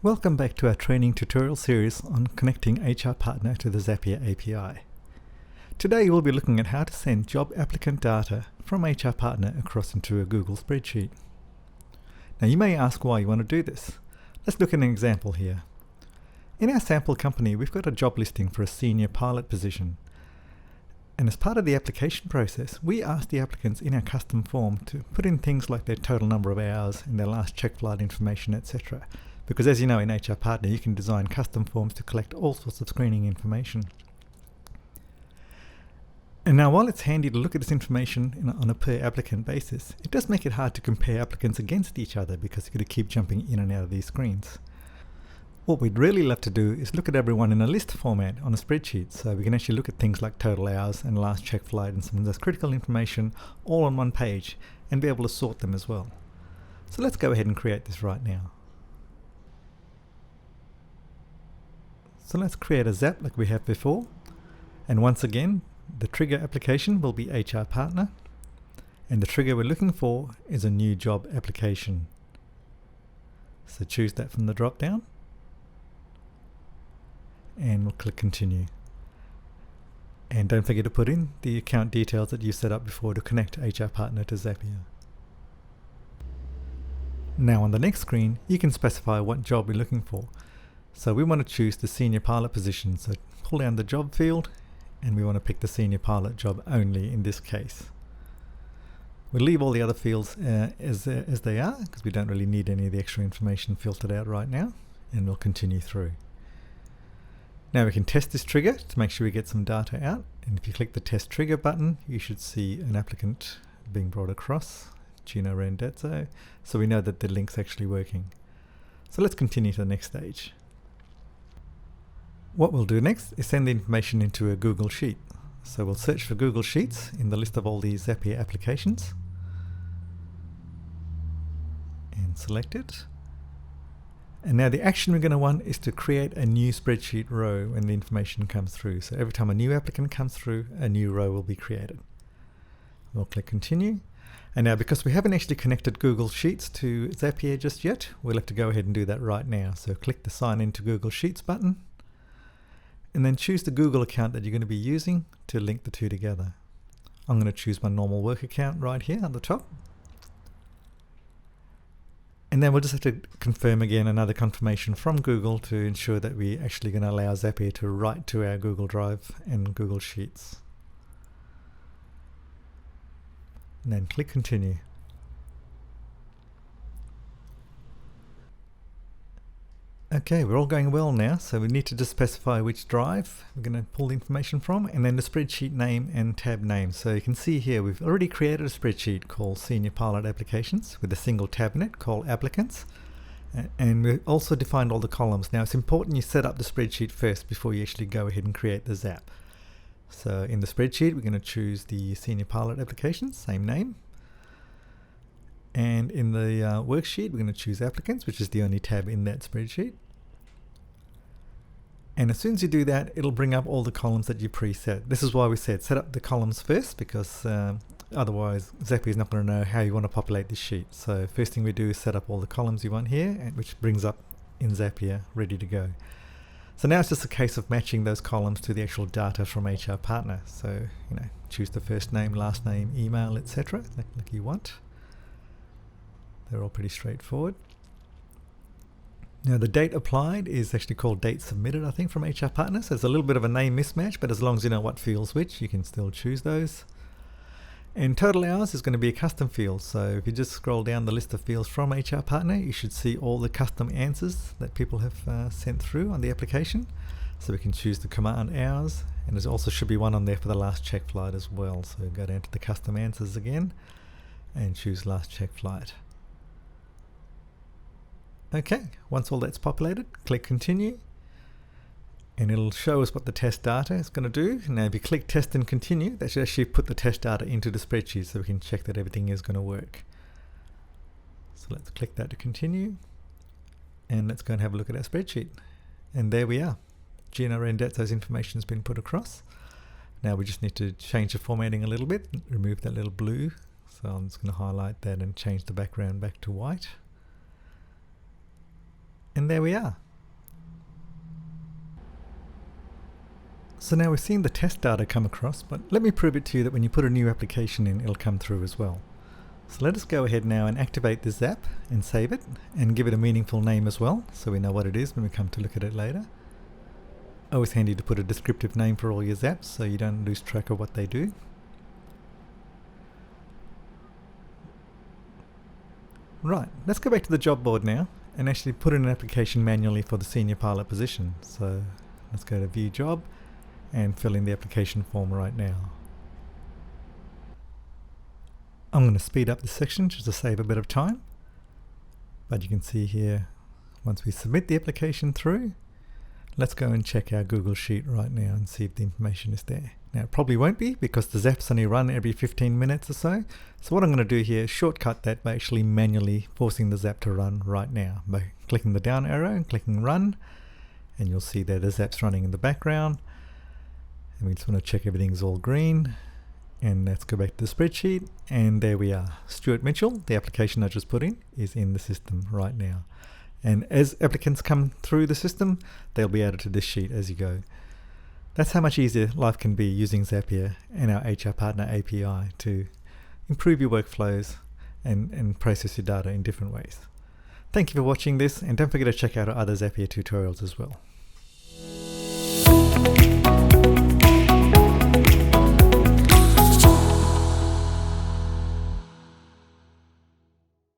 Welcome back to our training tutorial series on connecting HR Partner to the Zapier API. Today we'll be looking at how to send job applicant data from HR Partner across into a Google spreadsheet. Now you may ask why you want to do this. Let's look at an example here. In our sample company we've got a job listing for a senior pilot position. And as part of the application process, we ask the applicants in our custom form to put in things like their total number of hours and their last check flight information, etc. Because as you know, in HR Partner you can design custom forms to collect all sorts of screening information. And now while it's handy to look at this information on a per applicant basis, it does make it hard to compare applicants against each other because you've got to keep jumping in and out of these screens. What we'd really love to do is look at everyone in a list format on a spreadsheet, so we can actually look at things like total hours and last check flight and some of this critical information all on one page and be able to sort them as well. So let's go ahead and create this right now. So let's create a Zap like we have before, and once again the trigger application will be HR Partner, and the trigger we're looking for is a new job application. So choose that from the drop down and we'll click continue. And don't forget to put in the account details that you set up before to connect HR Partner to Zapier. Now on the next screen you can specify what job we're looking for. So we want to choose the senior pilot position, so pull down the job field and we want to pick the senior pilot job only in this case. We'll leave all the other fields as they are because we don't really need any of the extra information filtered out right now, and we'll continue through. Now we can test this trigger to make sure we get some data out, and if you click the test trigger button you should see an applicant being brought across, Gina Rendezzo, so we know that the link's actually working. So let's continue to the next stage. What we'll do next is send the information into a Google Sheet. So we'll search for Google Sheets in the list of all these Zapier applications and select it. And now the action we're going to want is to create a new spreadsheet row when the information comes through. So every time a new applicant comes through, a new row will be created. We'll click continue. And now because we haven't actually connected Google Sheets to Zapier just yet, we'll have to go ahead and do that right now. So click the sign into Google Sheets button, and then choose the Google account that you're going to be using to link the two together. I'm going to choose my normal work account right here at the top. And then we'll just have to confirm again another confirmation from Google to ensure that we're actually going to allow Zapier to write to our Google Drive and Google Sheets. And then click continue. Okay, we're all going well now, so we need to just specify which drive we're going to pull the information from, and then the spreadsheet name and tab name. So you can see here we've already created a spreadsheet called Senior Pilot Applications with a single tab in it called Applicants, and we've also defined all the columns. Now it's important you set up the spreadsheet first before you actually go ahead and create the Zap. So in the spreadsheet we're going to choose the Senior Pilot Applications, same name. And in the worksheet we're going to choose Applicants, which is the only tab in that spreadsheet. And as soon as you do that, it'll bring up all the columns that you preset. This is why we said set up the columns first, because otherwise Zapier is not going to know how you want to populate this sheet. So first thing we do is set up all the columns you want here, which brings up in Zapier ready to go. So now it's just a case of matching those columns to the actual data from HR Partner. So choose the first name, last name, email, etc. like you want. They're all pretty straightforward. Now the date applied is actually called date submitted, I think, from HR Partner. So it's a little bit of a name mismatch, but as long as you know what field's which, you can still choose those. And total hours is going to be a custom field. So if you just scroll down the list of fields from HR Partner, you should see all the custom answers that people have sent through on the application. So we can choose the command hours, and there also should be one on there for the last check flight as well. So go down to the custom answers again and choose last check flight. Okay, once all that's populated, click continue, and it'll show us what the test data is going to do. Now if you click test and continue, that should actually put the test data into the spreadsheet so we can check that everything is going to work. So let's click that to continue, and let's go and have a look at our spreadsheet. And there we are. Gina Rendezzo's information has been put across. Now we just need to change the formatting a little bit, remove that little blue. So I'm just going to highlight that and change the background back to white. And there we are. So now we've seen the test data come across, but let me prove it to you that when you put a new application in, it'll come through as well. So let us go ahead now and activate this app and save it and give it a meaningful name as well, so we know what it is when we come to look at it later. Always handy to put a descriptive name for all your zaps so you don't lose track of what they do. Right, let's go back to the job board now and actually put in an application manually for the senior pilot position. So let's go to view job and fill in the application form right now. I'm going to speed up this section just to save a bit of time. But you can see here, once we submit the application through, let's go and check our Google Sheet right now and see if the information is there. Now it probably won't be because the zaps only run every 15 minutes or so. So what I'm going to do here is shortcut that by actually manually forcing the zap to run right now by clicking the down arrow and clicking run. And you'll see that the zap's running in the background. And we just want to check everything's all green. And let's go back to the spreadsheet, and there we are. Stuart Mitchell, the application I just put in, is in the system right now. And as applicants come through the system, they'll be added to this sheet as you go. That's how much easier life can be using Zapier and our HR Partner API to improve your workflows and process your data in different ways. Thank you for watching this, and don't forget to check out our other Zapier tutorials as well.